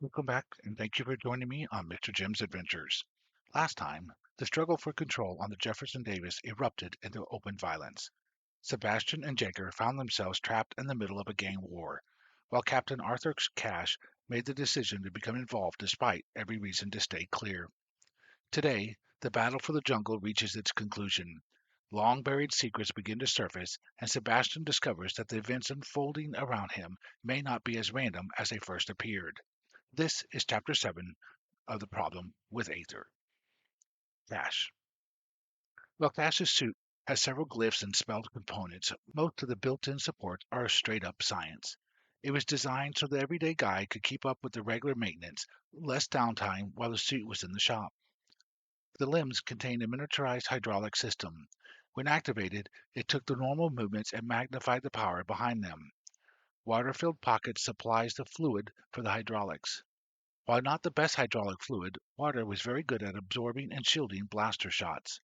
Welcome back, and thank you for joining me on Mr. Jim's Adventures. Last time, the struggle for control on the Jefferson Davis erupted into open violence. Sebastian and Jaeger found themselves trapped in the middle of a gang war, while Captain Arthur Cash made the decision to become involved despite every reason to stay clear. Today, the battle for the jungle reaches its conclusion. Long buried secrets begin to surface, and Sebastian discovers that the events unfolding around him may not be as random as they first appeared. This is Chapter 7 of the Problem with Aether. Cash. While Cash's suit has several glyphs and spelled components, most of the built-in supports are straight up science. It was designed so the everyday guy could keep up with the regular maintenance, less downtime while the suit was in the shop. The limbs contain a miniaturized hydraulic system. When activated, it took the normal movements and magnified the power behind them. Water-filled pockets supplies the fluid for the hydraulics. While not the best hydraulic fluid, water was very good at absorbing and shielding blaster shots.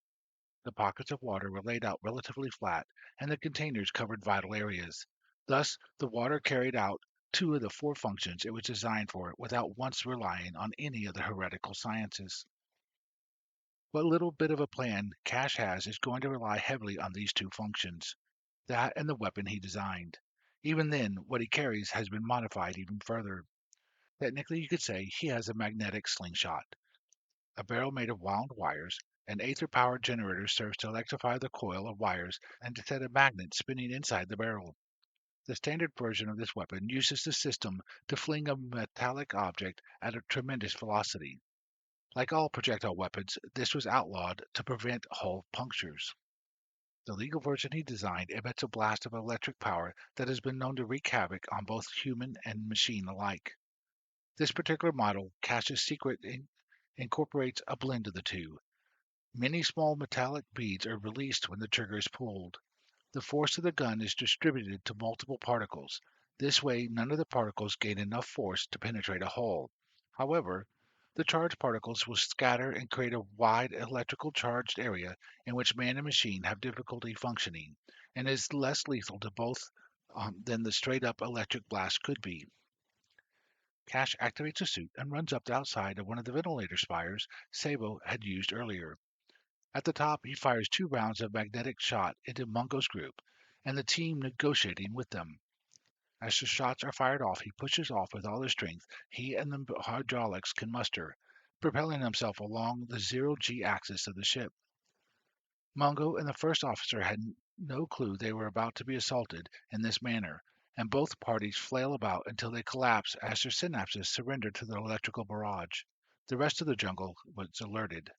The pockets of water were laid out relatively flat, and the containers covered vital areas. Thus, the water carried out two of the four functions it was designed for without once relying on any of the heretical sciences. What little bit of a plan Cash has is going to rely heavily on these two functions, that and the weapon he designed. Even then, what he carries has been modified even further. Technically, you could say he has a magnetic slingshot. A barrel made of wound wires, an Aether-powered generator serves to electrify the coil of wires and to set a magnet spinning inside the barrel. The standard version of this weapon uses the system to fling a metallic object at a tremendous velocity. Like all projectile weapons, this was outlawed to prevent hull punctures. The legal version he designed emits a blast of electric power that has been known to wreak havoc on both human and machine alike. This particular model, Cash's secret, incorporates a blend of the two. Many small metallic beads are released when the trigger is pulled. The force of the gun is distributed to multiple particles. This way, none of the particles gain enough force to penetrate a hull. However, the charged particles will scatter and create a wide electrical charged area in which man and machine have difficulty functioning, and is less lethal to both than the straight up electric blast could be. Cash activates a suit and runs up the outside of one of the ventilator spires Sabo had used earlier. At the top, he fires two rounds of magnetic shot into Mungo's group and the team negotiating with them. As the shots are fired off, he pushes off with all the strength he and the hydraulics can muster, propelling himself along the zero-G axis of the ship. Mungo and the first officer had no clue they were about to be assaulted in this manner, and both parties flail about until they collapse as their synapses surrender to the electrical barrage. The rest of the jungle was alerted.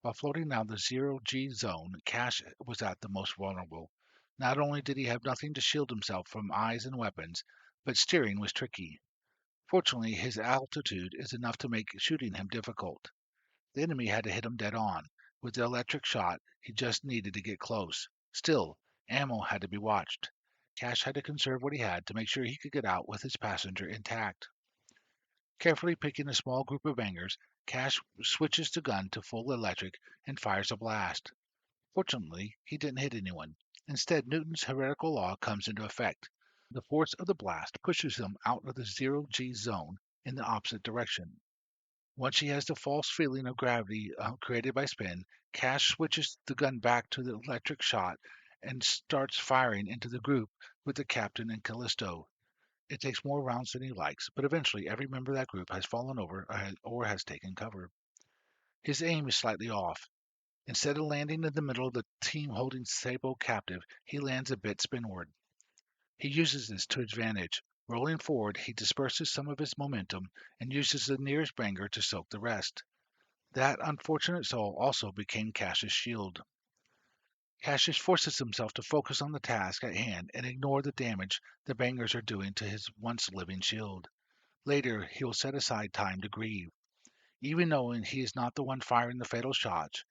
While floating down the zero-G zone, Cash was at the most vulnerable. Not only did he have nothing to shield himself from eyes and weapons, but steering was tricky. Fortunately, his altitude is enough to make shooting him difficult. The enemy had to hit him dead on. With the electric shot, he just needed to get close. Still, ammo had to be watched. Cash had to conserve what he had to make sure he could get out with his passenger intact. Carefully picking a small group of bangers, Cash switches the gun to full electric and fires a blast. Fortunately, he didn't hit anyone. Instead, Newton's heretical law comes into effect. The force of the blast pushes him out of the zero-G zone in the opposite direction. Once he has the false feeling of gravity created by spin, Cash switches the gun back to the electric shot and starts firing into the group with the captain and Callisto. It takes more rounds than he likes, but eventually every member of that group has fallen over or has taken cover. His aim is slightly off. Instead of landing in the middle of the team holding Sabo captive, he lands a bit spinward. He uses this to advantage. Rolling forward, he disperses some of his momentum and uses the nearest banger to soak the rest. That unfortunate soul also became Cash's shield. Cassius forces himself to focus on the task at hand and ignore the damage the bangers are doing to his once living shield. Later, he will set aside time to grieve. Even knowing he is not the one firing the fatal shots,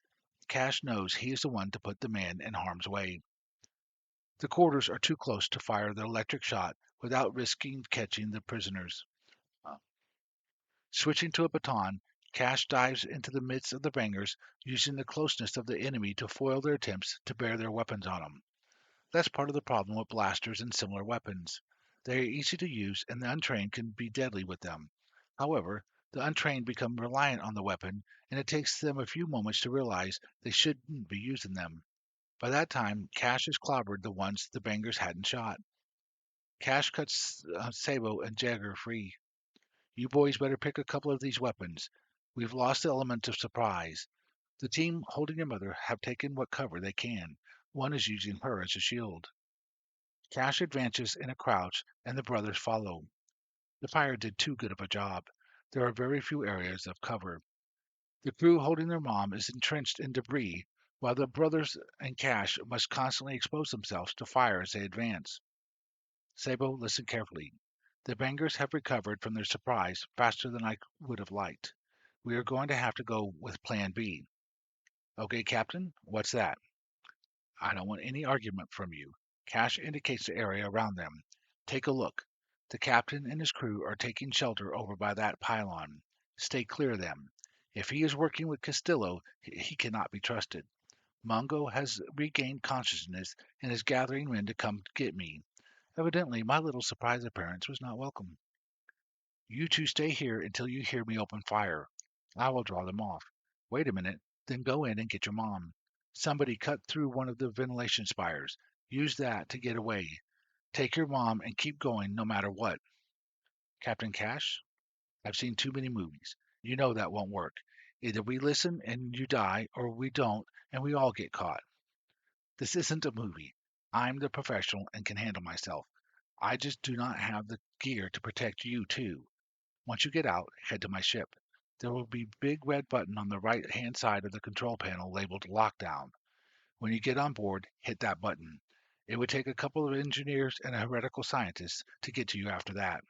Cash knows he is the one to put the man in harm's way. The quarters are too close to fire the electric shot without risking catching the prisoners. Uh, Switching to a baton, Cash dives into the midst of the bangers, using the closeness of the enemy to foil their attempts to bear their weapons on him. That's part of the problem with blasters and similar weapons. They are easy to use, and the untrained can be deadly with them. However, the untrained become reliant on the weapon, and it takes them a few moments to realize they shouldn't be using them. By that time, Cash has clobbered the ones the bangers hadn't shot. Cash cuts Sabo and Jagger free. You boys better pick a couple of these weapons. We've lost the element of surprise. The team holding your mother have taken what cover they can. One is using her as a shield. Cash advances in a crouch, and the brothers follow. The fire did too good of a job. There are very few areas of cover. The crew holding their mom is entrenched in debris, while the brothers and Cash must constantly expose themselves to fire as they advance. Sabo, listen carefully. The bangers have recovered from their surprise faster than I would have liked. We are going to have to go with Plan B. Okay, Captain, what's that? I don't want any argument from you. Cash indicates the area around them. Take a look. The captain and his crew are taking shelter over by that pylon. Stay clear of them. If he is working with Castillo, he cannot be trusted. Mungo has regained consciousness and is gathering men to come get me. Evidently, my little surprise appearance was not welcome. You two stay here until you hear me open fire. I will draw them off. Wait a minute, then go in and get your mom. Somebody cut through one of the ventilation spires. Use that to get away. Take your mom and keep going no matter what. Captain Cash, I've seen too many movies. You know that won't work. Either we listen and you die, or we don't and we all get caught. This isn't a movie. I'm the professional and can handle myself. I just do not have the gear to protect you, too. Once you get out, head to my ship. There will be a big red button on the right-hand side of the control panel labeled Lockdown. When you get on board, hit that button. It would take a couple of engineers and a heretical scientist to get to you after that.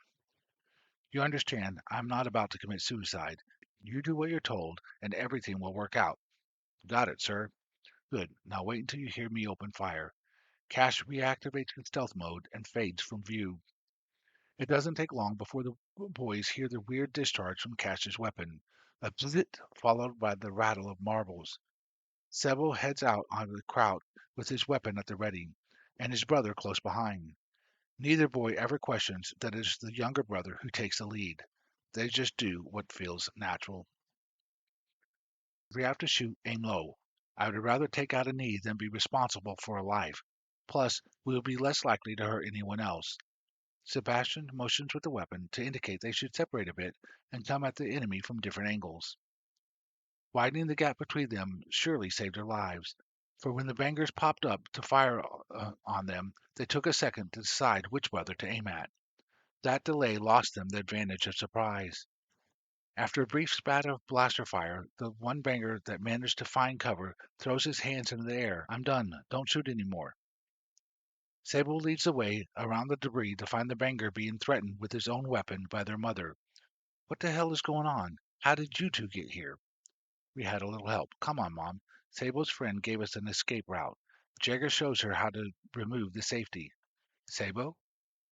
You understand, I'm not about to commit suicide. You do what you're told, and everything will work out. Got it, sir. Good. Now wait until you hear me open fire. Cash reactivates in stealth mode and fades from view. It doesn't take long before the boys hear the weird discharge from Cash's weapon, a bzzzt followed by the rattle of marbles. Sebo heads out onto the crowd with his weapon at the ready, and his brother close behind. Neither boy ever questions that it is the younger brother who takes the lead. They just do what feels natural. If we have to shoot, aim low. I would rather take out a knee than be responsible for a life. Plus, we will be less likely to hurt anyone else. Sebastian motions with the weapon to indicate they should separate a bit and come at the enemy from different angles. Widening the gap between them surely saved their lives, for when the bangers popped up to fire on them, they took a second to decide which brother to aim at. That delay lost them the advantage of surprise. After a brief spat of blaster fire, the one banger that managed to find cover throws his hands into the air. I'm done. Don't shoot anymore. Sable leads the way around the debris to find the banger being threatened with his own weapon by their mother. What the hell is going on? How did you two get here? We had a little help. Come on, Mom. Sable's friend gave us an escape route. Jagger shows her how to remove the safety. Sabo?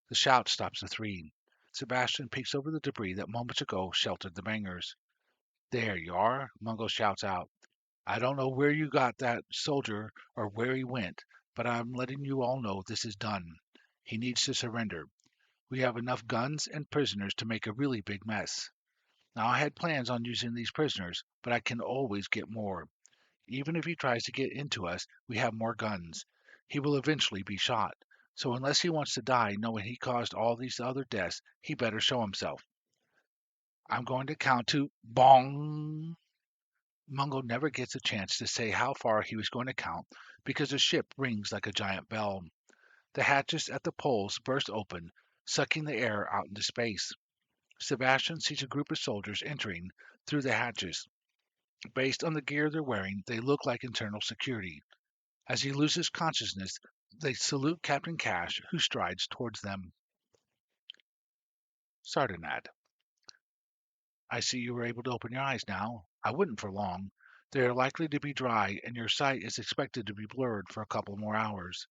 The shout stops the three. Sebastian peeks over the debris that moments ago sheltered the bangers. There you are, Mungo shouts out. I don't know where you got that soldier or where he went, but I'm letting you all know this is done. He needs to surrender. We have enough guns and prisoners to make a really big mess. Now, I had plans on using these prisoners, but I can always get more. Even if he tries to get into us, we have more guns. He will eventually be shot. So unless he wants to die knowing he caused all these other deaths, he better show himself. I'm going to count to bong. Mungo never gets a chance to say how far he was going to count because the ship rings like a giant bell. The hatches at the poles burst open, sucking the air out into space. Sebastian sees a group of soldiers entering through the hatches. Based on the gear they're wearing, they look like internal security. As he loses consciousness, they salute Captain Cash, who strides towards them. Sardinad. I see you were able to open your eyes now. I wouldn't for long. They are likely to be dry, and your sight is expected to be blurred for a couple more hours.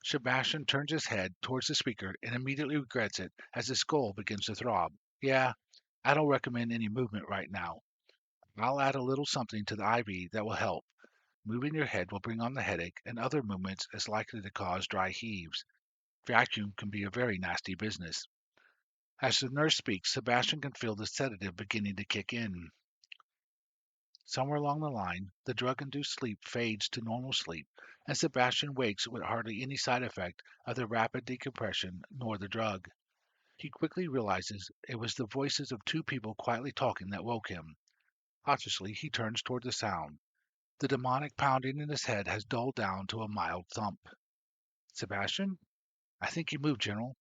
Sebastian turns his head towards the speaker and immediately regrets it as his skull begins to throb. Yeah, I don't recommend any movement right now. I'll add a little something to the IV that will help. Moving your head will bring on the headache, and other movements is likely to cause dry heaves. Vacuum can be a very nasty business. As the nurse speaks, Sebastian can feel the sedative beginning to kick in. Somewhere along the line, the drug-induced sleep fades to normal sleep, and Sebastian wakes with hardly any side effect of the rapid decompression nor the drug. He quickly realizes it was the voices of two people quietly talking that woke him. Cautiously, he turns toward the sound. The demonic pounding in his head has dulled down to a mild thump. Sebastian? I think you moved, General.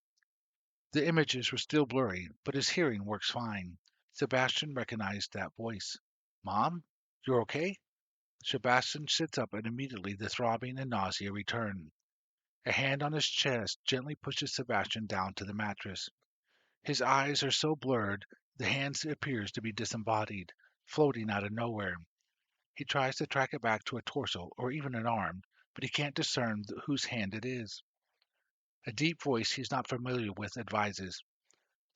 The images were still blurry, but his hearing works fine. Sebastian recognized that voice. Mom? You're okay? Sebastian sits up and immediately the throbbing and nausea return. A hand on his chest gently pushes Sebastian down to the mattress. His eyes are so blurred, the hand appears to be disembodied, floating out of nowhere. He tries to track it back to a torso or even an arm, but he can't discern whose hand it is. A deep voice he's not familiar with advises.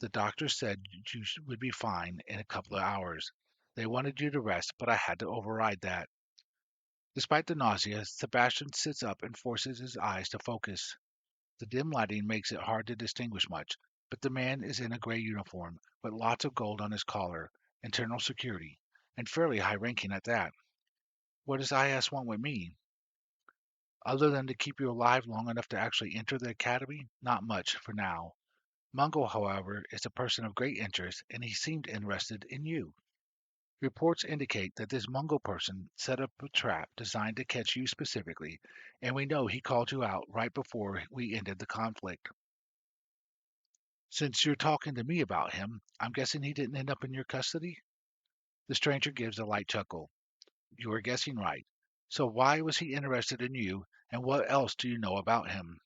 The doctor said you would be fine in a couple of hours. They wanted you to rest, but I had to override that. Despite the nausea, Sebastian sits up and forces his eyes to focus. The dim lighting makes it hard to distinguish much, but the man is in a gray uniform with lots of gold on his collar, internal security, and fairly high ranking at that. What does IS want with me? Other than to keep you alive long enough to actually enter the academy? Not much for now. Mungo, however, is a person of great interest, and he seemed interested in you. Reports indicate that this Mungo person set up a trap designed to catch you specifically, and we know he called you out right before we ended the conflict. Since you're talking to me about him, I'm guessing he didn't end up in your custody? The stranger gives a light chuckle. You are guessing right. So why was he interested in you, and what else do you know about him?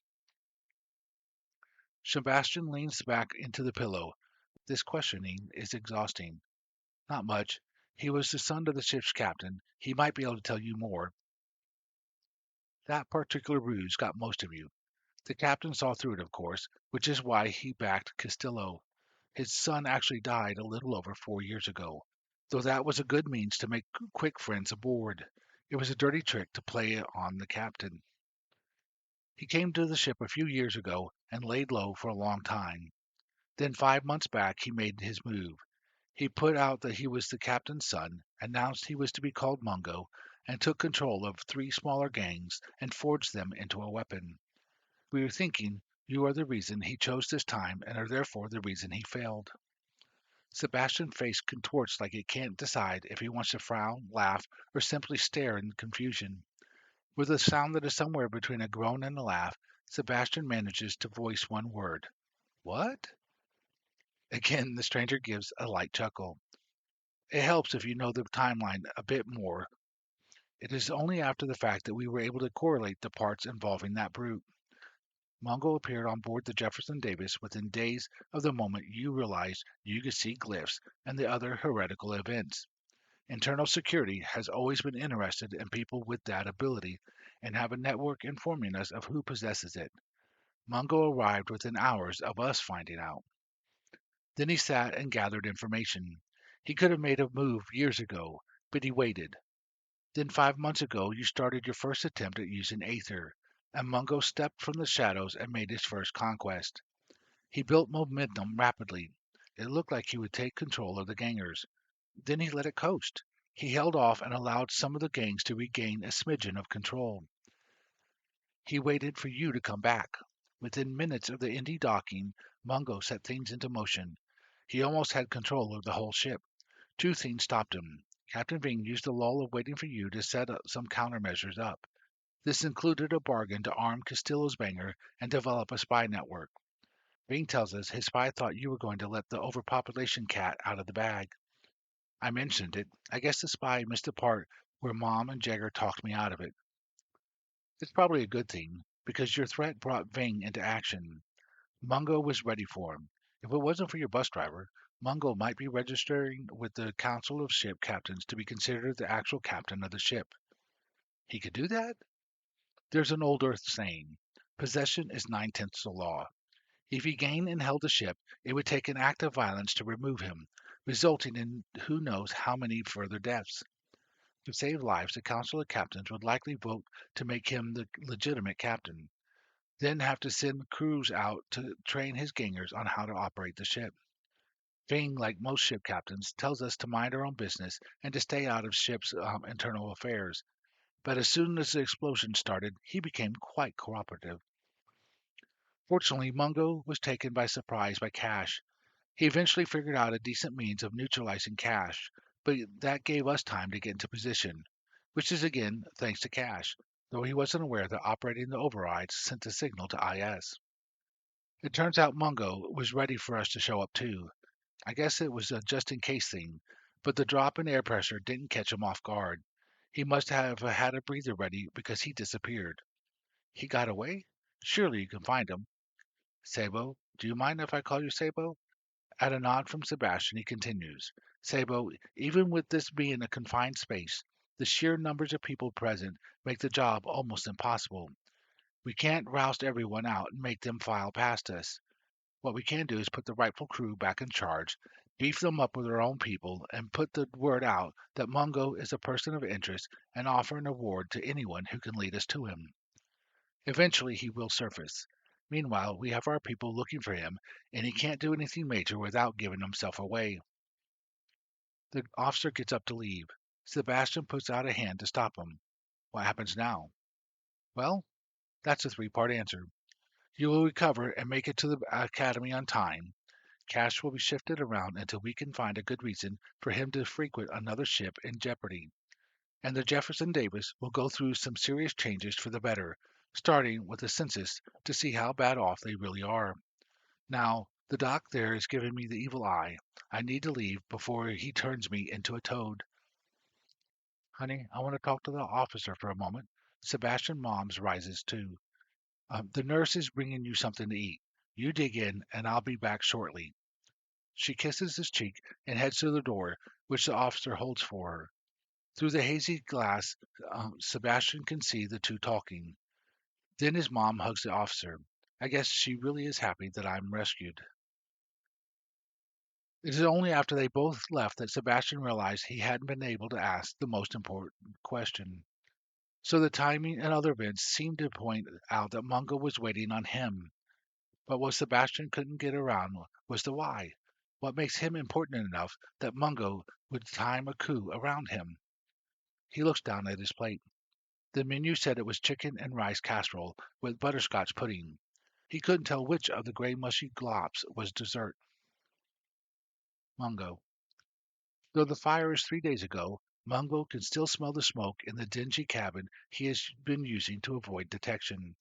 Sebastian leans back into the pillow. This questioning is exhausting. Not much. He was the son of the ship's captain. He might be able to tell you more. That particular ruse got most of you. The captain saw through it, of course, which is why he backed Castillo. His son actually died a little over 4 years ago, though that was a good means to make quick friends aboard. It was a dirty trick to play on the captain. He came to the ship a few years ago and laid low for a long time. Then 5 months back he made his move. He put out that he was the captain's son, announced he was to be called Mungo, and took control of three smaller gangs and forged them into a weapon. We were thinking you are the reason he chose this time and are therefore the reason he failed. Sebastian's face contorts like it can't decide if he wants to frown, laugh, or simply stare in confusion. With a sound that is somewhere between a groan and a laugh, Sebastian manages to voice one word. What? Again, the stranger gives a light chuckle. It helps if you know the timeline a bit more. It is only after the fact that we were able to correlate the parts involving that brute. Mungo appeared on board the Jefferson Davis within days of the moment you realized you could see glyphs and the other heretical events. Internal security has always been interested in people with that ability and have a network informing us of who possesses it. Mungo arrived within hours of us finding out. Then he sat and gathered information. He could have made a move years ago, but he waited. Then 5 months ago you started your first attempt at using Aether, and Mungo stepped from the shadows and made his first conquest. He built momentum rapidly. It looked like he would take control of the gangers. Then he let it coast. He held off and allowed some of the gangs to regain a smidgen of control. He waited for you to come back. Within minutes of the Indy docking, Mungo set things into motion. He almost had control of the whole ship. Two things stopped him. Captain Ving used the lull of waiting for you to set up some countermeasures up. This included a bargain to arm Castillo's banger and develop a spy network. Ving tells us his spy thought you were going to let the overpopulation cat out of the bag. I mentioned it. I guess the spy missed the part where Mom and Jagger talked me out of it. It's probably a good thing, because your threat brought Ving into action. Mungo was ready for him. If it wasn't for your bus driver, Mungo might be registering with the Council of Ship Captains to be considered the actual captain of the ship. He could do that? There's an old Earth saying, possession is 9/10 the law. If he gained and held the ship, it would take an act of violence to remove him, resulting in who knows how many further deaths. To save lives, the Council of Captains would likely vote to make him the legitimate captain, then have to send crews out to train his gangers on how to operate the ship. Fing, like most ship captains, tells us to mind our own business and to stay out of ship's internal affairs. But as soon as the explosion started, he became quite cooperative. Fortunately, Mungo was taken by surprise by Cash. He eventually figured out a decent means of neutralizing Cash, but that gave us time to get into position, which is again thanks to Cash, though he wasn't aware that operating the overrides sent a signal to IS. It turns out Mungo was ready for us to show up too. I guess it was a just in case thing, but the drop in air pressure didn't catch him off guard. He must have had a breather ready because he disappeared. He got away? Surely you can find him. Sabo, do you mind if I call you Sabo? At a nod from Sebastian, he continues, Sabo, even with this being a confined space, the sheer numbers of people present make the job almost impossible. We can't roust everyone out and make them file past us. What we can do is put the rightful crew back in charge, beef them up with our own people, and put the word out that Mungo is a person of interest and offer an award to anyone who can lead us to him. Eventually, he will surface. Meanwhile, we have our people looking for him, and he can't do anything major without giving himself away. The officer gets up to leave. Sebastian puts out a hand to stop him. What happens now? Well, that's a three-part answer. You will recover and make it to the academy on time. Cash will be shifted around until we can find a good reason for him to frequent another ship in jeopardy. And the Jefferson Davis will go through some serious changes for the better, starting with the census to see how bad off they really are. Now, the doc there is giving me the evil eye. I need to leave before he turns me into a toad. Honey, I want to talk to the officer for a moment. Sebastian Moms rises too. The nurse is bringing you something to eat. You dig in, and I'll be back shortly. She kisses his cheek and heads to the door, which the officer holds for her. Through the hazy glass, Sebastian can see the two talking. Then his mom hugs the officer. I guess she really is happy that I'm rescued. It is only after they both left that Sebastian realized he hadn't been able to ask the most important question. So the timing and other events seemed to point out that Mungo was waiting on him. But what Sebastian couldn't get around was the why. What makes him important enough that Mungo would time a coup around him? He looks down at his plate. The menu said it was chicken and rice casserole with butterscotch pudding. He couldn't tell which of the gray mushy globs was dessert. Mungo. Though the fire is 3 days ago, Mungo can still smell the smoke in the dingy cabin he has been using to avoid detection.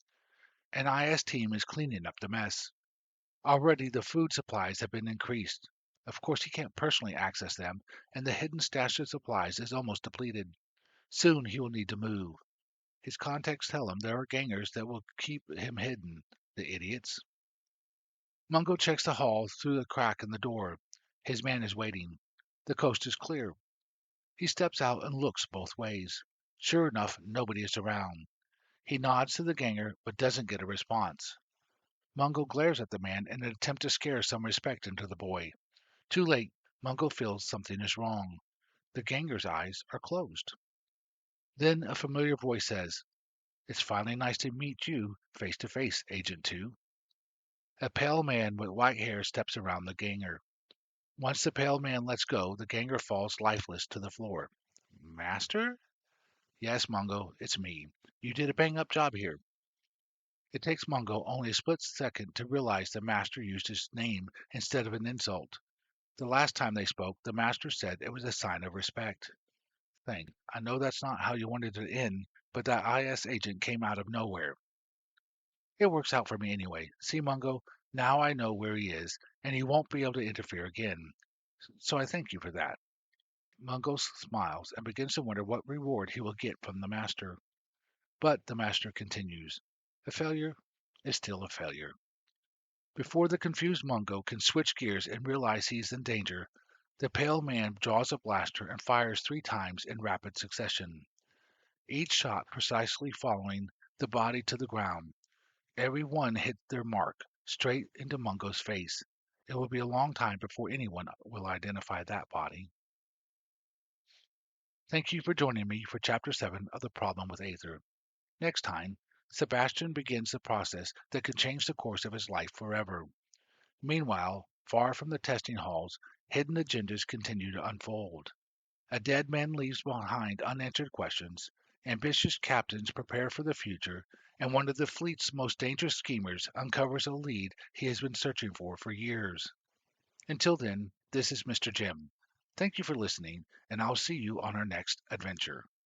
An IS team is cleaning up the mess. Already the food supplies have been increased. Of course, he can't personally access them, and the hidden stash of supplies is almost depleted. Soon he will need to move. His contacts tell him there are gangers that will keep him hidden. The idiots. Mungo checks the hall through the crack in the door. His man is waiting. The coast is clear. He steps out and looks both ways. Sure enough, nobody is around. He nods to the ganger, but doesn't get a response. Mungo glares at the man in an attempt to scare some respect into the boy. Too late, Mungo feels something is wrong. The ganger's eyes are closed. Then a familiar voice says, It's finally nice to meet you face to face, Agent 2. A pale man with white hair steps around the ganger. Once the pale man lets go, the ganger falls lifeless to the floor. Master? Yes, Mungo, it's me. You did a bang up job here. It takes Mungo only a split second to realize the master used his name instead of an insult. The last time they spoke, the master said it was a sign of respect. I know that's not how you wanted it to end, but that IS agent came out of nowhere. It works out for me anyway. See, Mungo, now I know where he is, and he won't be able to interfere again. So I thank you for that. Mungo smiles and begins to wonder what reward he will get from the master. But the master continues. A failure is still a failure. Before the confused Mungo can switch gears and realize he is in danger, the pale man draws a blaster and fires 3 times in rapid succession, each shot precisely following the body to the ground. Every one hit their mark, straight into Mungo's face. It will be a long time before anyone will identify that body. Thank you for joining me for Chapter 7 of The Problem with Aether. Next time, Sebastian begins the process that could change the course of his life forever. Meanwhile, far from the testing halls, hidden agendas continue to unfold. A dead man leaves behind unanswered questions, ambitious captains prepare for the future, and one of the fleet's most dangerous schemers uncovers a lead he has been searching for years. Until then, this is Mr. Jim. Thank you for listening, and I'll see you on our next adventure.